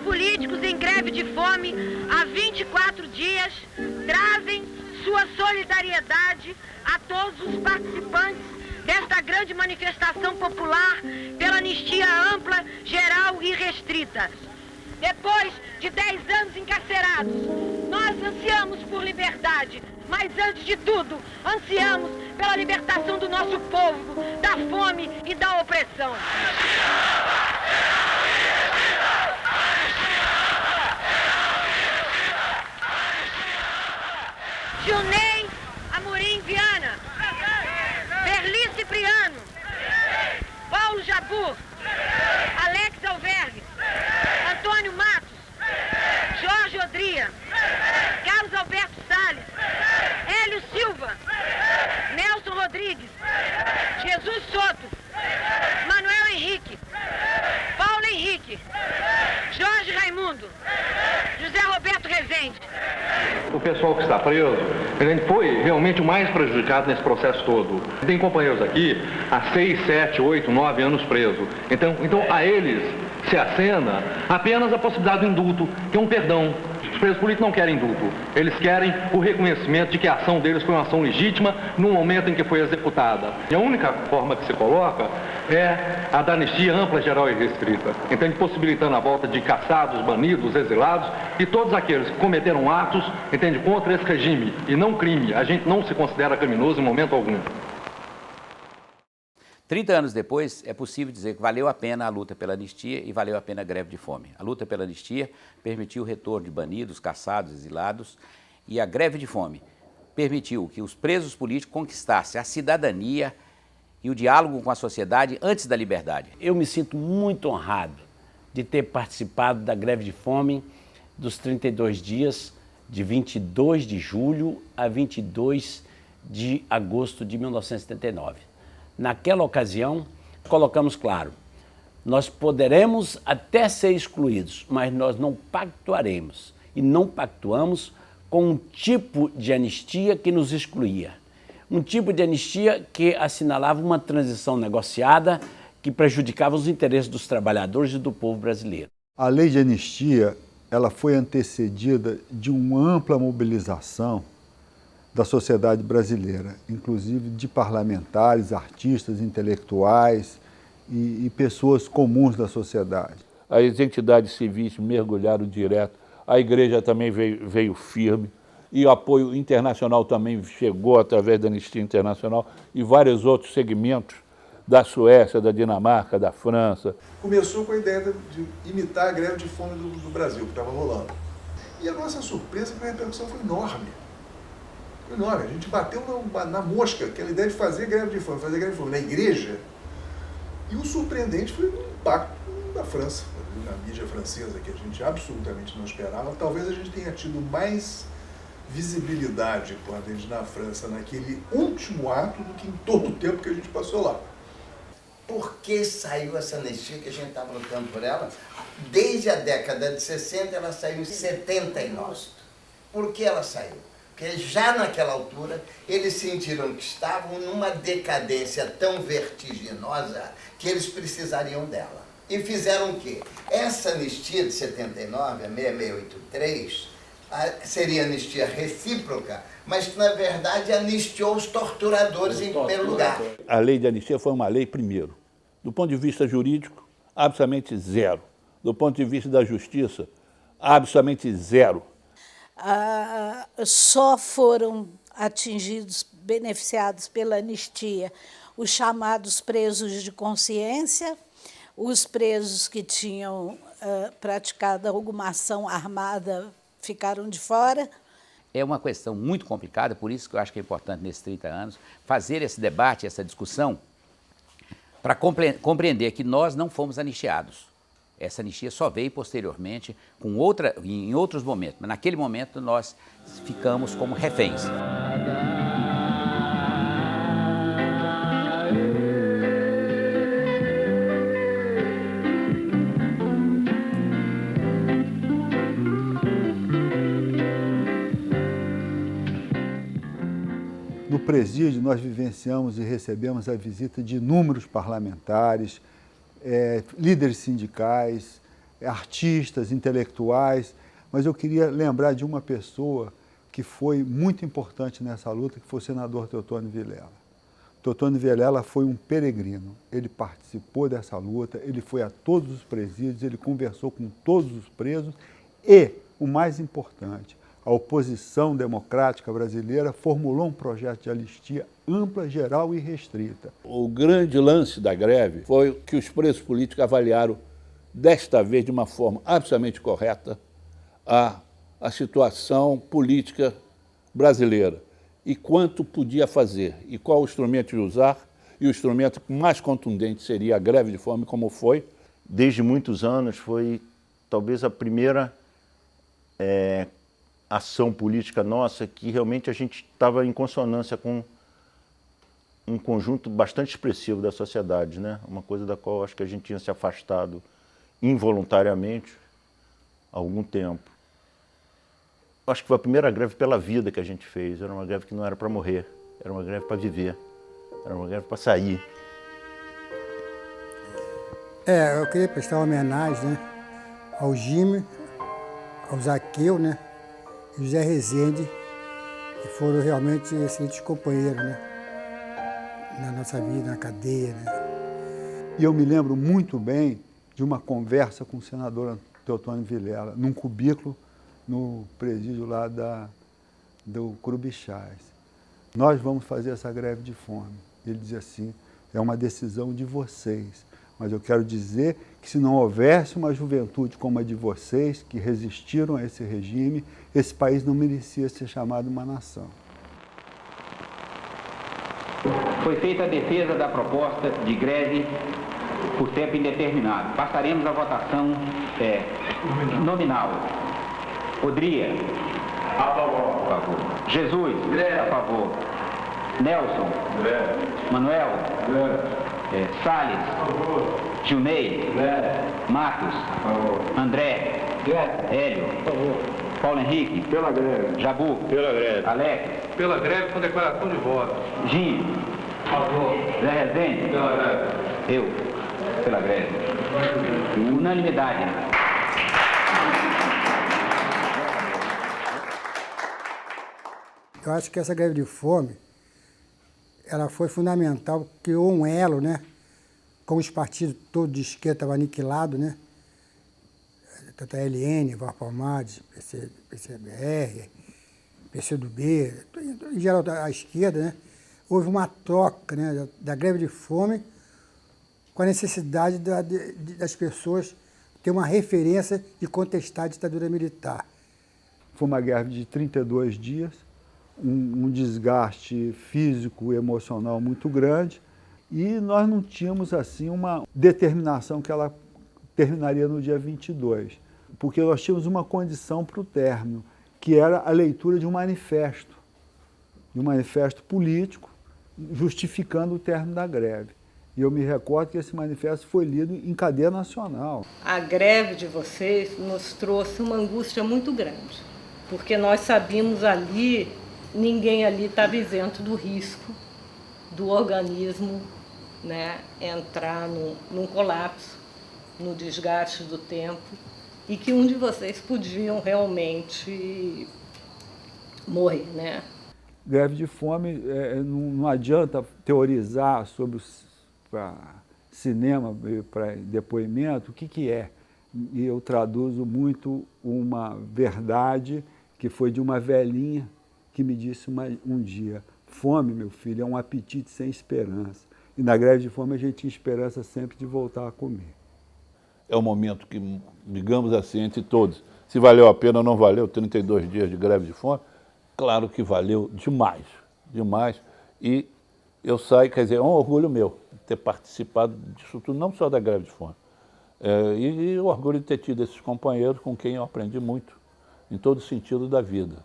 Políticos em greve de fome há 24 dias trazem sua solidariedade a todos os participantes desta grande manifestação popular pela anistia ampla, geral e restrita. Depois de 10 anos encarcerados, nós ansiamos por liberdade, mas antes de tudo, ansiamos pela libertação do nosso povo, da fome e da opressão. Gilney Amorim Viana, Berli Cipriano, Paulo Jabur, Alex Alvergue, Antônio Matos, Jorge Odria, Carlos Alberto Salles, Hélio Silva, Nelson Rodrigues, Jesus Soto, Manuel Henrique, Paulo Henrique, Jorge Raimundo, José Roberto Rezende. O pessoal que está preso, ele foi realmente o mais prejudicado nesse processo todo. Tem companheiros aqui há 6, 7, 8, 9 anos presos. Então a eles se acena apenas a possibilidade do indulto, que é um perdão. Os presos políticos não querem indulto. Eles querem o reconhecimento de que a ação deles foi uma ação legítima no momento em que foi executada. E a única forma que se coloca é a da anistia ampla, geral e restrita. Então, possibilitando a volta de caçados, banidos, exilados e todos aqueles que cometeram atos, entende, contra esse regime e não crime. A gente não se considera criminoso em momento algum. 30 anos depois, é possível dizer que valeu a pena a luta pela anistia e valeu a pena a greve de fome. A luta pela anistia permitiu o retorno de banidos, caçados, exilados, e a greve de fome permitiu que os presos políticos conquistassem a cidadania e o diálogo com a sociedade antes da liberdade. Eu me sinto muito honrado de ter participado da greve de fome dos 32 dias, de 22 de julho a 22 de agosto de 1979. Naquela ocasião, colocamos claro, nós poderemos até ser excluídos, mas nós não pactuaremos e não pactuamos com um tipo de anistia que nos excluía. Um tipo de anistia que assinalava uma transição negociada que prejudicava os interesses dos trabalhadores e do povo brasileiro. A lei de anistia, ela foi antecedida de uma ampla mobilização da sociedade brasileira, inclusive de parlamentares, artistas, intelectuais e pessoas comuns da sociedade. As entidades civis mergulharam direto, a igreja também veio firme, e o apoio internacional também chegou através da Anistia Internacional e vários outros segmentos da Suécia, da Dinamarca, da França. Começou com a ideia de imitar a greve de fome do Brasil, que estava rolando. E a nossa surpresa é que a repercussão foi enorme. Enorme. A gente bateu na mosca, aquela ideia de fazer greve de fome na igreja. E o surpreendente foi o impacto da França, na mídia francesa, que a gente absolutamente não esperava. Talvez a gente tenha tido mais visibilidade com a gente na França naquele último ato do que em todo o tempo que a gente passou lá. Por que saiu essa anistia que a gente estava lutando por ela? Desde a década de 60, ela saiu em 79. Por que ela saiu? Porque já naquela altura eles sentiram que estavam numa decadência tão vertiginosa que eles precisariam dela. E fizeram o quê? Essa anistia de 79, a 6683, seria anistia recíproca, mas que na verdade anistiou os torturadores em primeiro lugar. A lei de anistia foi uma lei, primeiro, do ponto de vista jurídico, absolutamente zero. Do ponto de vista da justiça, absolutamente zero. Só foram atingidos, beneficiados pela anistia, os chamados presos de consciência, os presos que tinham praticado alguma ação armada ficaram de fora. É uma questão muito complicada, por isso que eu acho que é importante nesses 30 anos fazer esse debate, essa discussão, para compreender que nós não fomos anistiados. Essa anistia só veio posteriormente, em outros momentos, mas naquele momento nós ficamos como reféns. presídio nós vivenciamos e recebemos a visita de inúmeros parlamentares, líderes sindicais, artistas, intelectuais, mas eu queria lembrar de uma pessoa que foi muito importante nessa luta, que foi o senador Teotônio Vilela. Teotônio Vilela foi um peregrino, ele participou dessa luta, ele foi a todos os presídios, ele conversou com todos os presos e, o mais importante, a oposição democrática brasileira formulou um projeto de anistia ampla, geral e restrita. O grande lance da greve foi que os presos políticos avaliaram, desta vez de uma forma absolutamente correta, a situação política brasileira e quanto podia fazer e qual o instrumento de usar, e o instrumento mais contundente seria a greve de fome, como foi. Desde muitos anos foi talvez a primeira ação política nossa que realmente a gente estava em consonância com um conjunto bastante expressivo da sociedade, né? Uma coisa da qual acho que a gente tinha se afastado involuntariamente há algum tempo. Acho que foi a primeira greve pela vida que a gente fez. Era uma greve que não era para morrer, era uma greve para viver, era uma greve para sair. Eu queria prestar uma homenagem, né, ao Jimmy, ao Zaqueu, né, e José Rezende, que foram realmente excelentes companheiros, né, na nossa vida, na cadeia, né. E eu me lembro muito bem de uma conversa com o senador Teotônio Vilela, num cubículo no presídio lá do Curubichás. Nós vamos fazer essa greve de fome. Ele dizia assim, é uma decisão de vocês, mas eu quero dizer que se não houvesse uma juventude como a de vocês, que resistiram a esse regime, esse país não merecia ser chamado uma nação. Foi feita a defesa da proposta de greve por tempo indeterminado. Passaremos à votação nominal. Odria. A favor. Jesus. A favor. Nelson. Manuel. Salles. Gilney. Marcos. André. Hélio. Paulo Henrique. Pela greve. Jabu. Pela greve. Alex. Pela greve com declaração de voto. Jim. Favor. Zé Rezende. Pela greve. Eu. Pela greve. Unanimidade. Eu acho que essa greve de fome, ela foi fundamental, criou um elo, né? Como os partidos todos de esquerda estavam aniquilados, né? Tanto a LN, Varpalmades, PCBR, PCdoB, em geral a esquerda, né? Houve uma troca, né, da greve de fome com a necessidade das pessoas ter uma referência de contestar a ditadura militar. Foi uma greve de 32 dias, um desgaste físico e emocional muito grande, e nós não tínhamos assim uma determinação que ela terminaria no dia 22, porque nós tínhamos uma condição para o término, que era a leitura de um manifesto político, justificando o término da greve. E eu me recordo que esse manifesto foi lido em cadeia nacional. A greve de vocês nos trouxe uma angústia muito grande, porque nós sabíamos ali, ninguém ali estava isento do risco do organismo, né, entrar num colapso, no desgaste do tempo, e que um de vocês podiam realmente morrer, né? Greve de fome, não adianta teorizar sobre para cinema, para depoimento, o que é. E eu traduzo muito uma verdade que foi de uma velhinha que me disse um dia, fome, meu filho, é um apetite sem esperança. E na greve de fome a gente tinha esperança sempre de voltar a comer. É um momento que, digamos assim, entre todos, se valeu a pena ou não valeu 32 dias de greve de fome, claro que valeu demais, demais. E eu saio, quer dizer, é um orgulho meu ter participado disso tudo, não só da greve de fome. E o orgulho de ter tido esses companheiros com quem eu aprendi muito, em todo sentido da vida.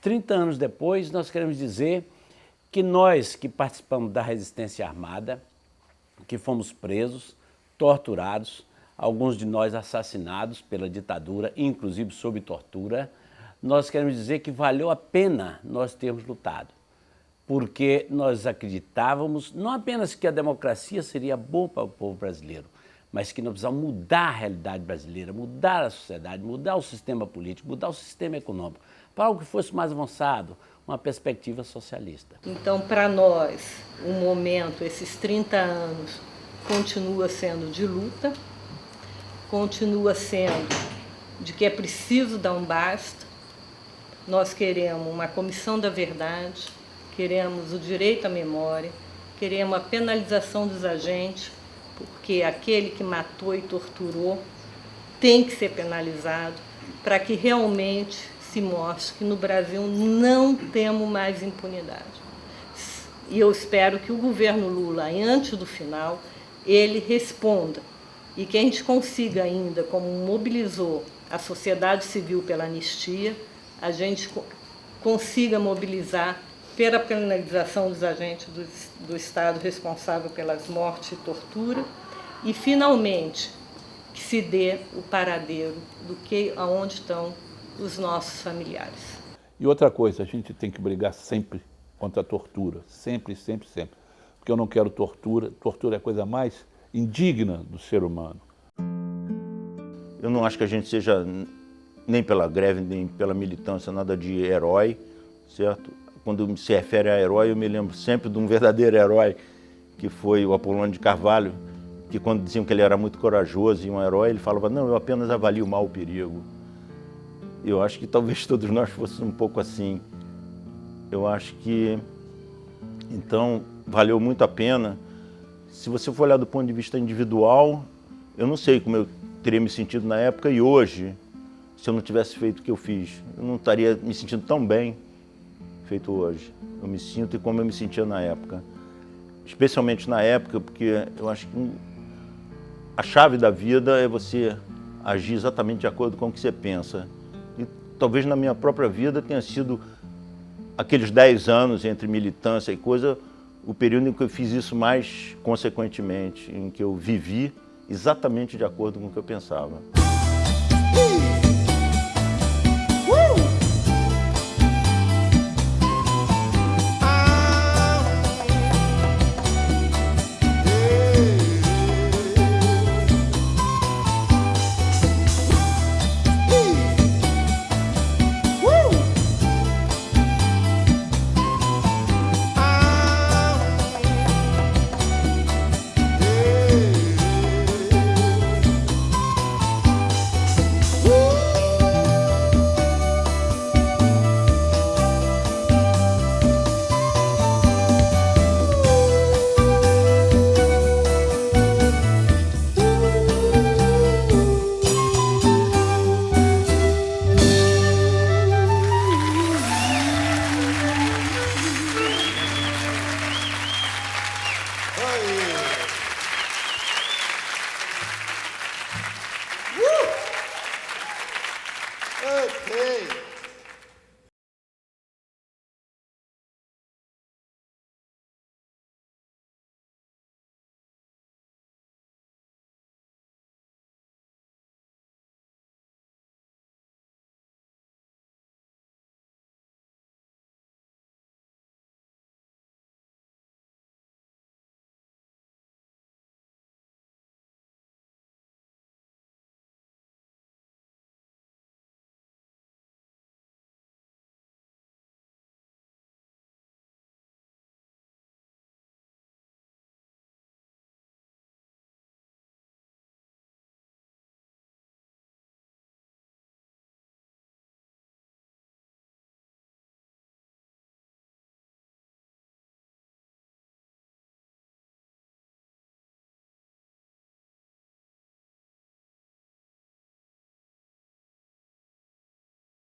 30 anos depois, nós queremos dizer que nós que participamos da resistência armada, que fomos presos, torturados, alguns de nós assassinados pela ditadura, inclusive sob tortura, nós queremos dizer que valeu a pena nós termos lutado. porque nós acreditávamos não apenas que a democracia seria boa para o povo brasileiro, mas que nós precisamos mudar a realidade brasileira, mudar a sociedade, mudar o sistema político, mudar o sistema econômico, para algo que fosse mais avançado, uma perspectiva socialista. Então, para nós, o momento, esses 30 anos, continua sendo de luta, continua sendo de que é preciso dar um basta. Nós queremos uma comissão da verdade, queremos o direito à memória, queremos a penalização dos agentes, porque aquele que matou e torturou tem que ser penalizado para que realmente se mostre que no Brasil não temos mais impunidade. E eu espero que o governo Lula, antes do final, ele responda e que a gente consiga ainda, como mobilizou a sociedade civil pela anistia, a gente consiga mobilizar pela penalização dos agentes do Estado responsável pelas mortes e tortura e, finalmente, que se dê o paradeiro do que aonde estão os nossos familiares. E outra coisa, a gente tem que brigar sempre contra a tortura, sempre, sempre, sempre. Porque eu não quero tortura, tortura é a coisa mais indigna do ser humano. Eu não acho que a gente seja, nem pela greve, nem pela militância, nada de herói, certo? Quando se refere a herói, eu me lembro sempre de um verdadeiro herói, que foi o Apolônio de Carvalho, que quando diziam que ele era muito corajoso e um herói, ele falava, não, eu apenas avalio mal o perigo. Eu acho que talvez todos nós fôssemos um pouco assim. Eu acho que, então, valeu muito a pena. Se você for olhar do ponto de vista individual, eu não sei como eu teria me sentido na época e hoje, se eu não tivesse feito o que eu fiz, eu não estaria me sentindo tão bem feito hoje. Eu me sinto como eu me sentia na época. Especialmente na época, porque eu acho que a chave da vida é você agir exatamente de acordo com o que você pensa. E talvez na minha própria vida tenha sido aqueles 10 anos entre militância e coisa, o período em que eu fiz isso mais consequentemente, em que eu vivi exatamente de acordo com o que eu pensava. Okay.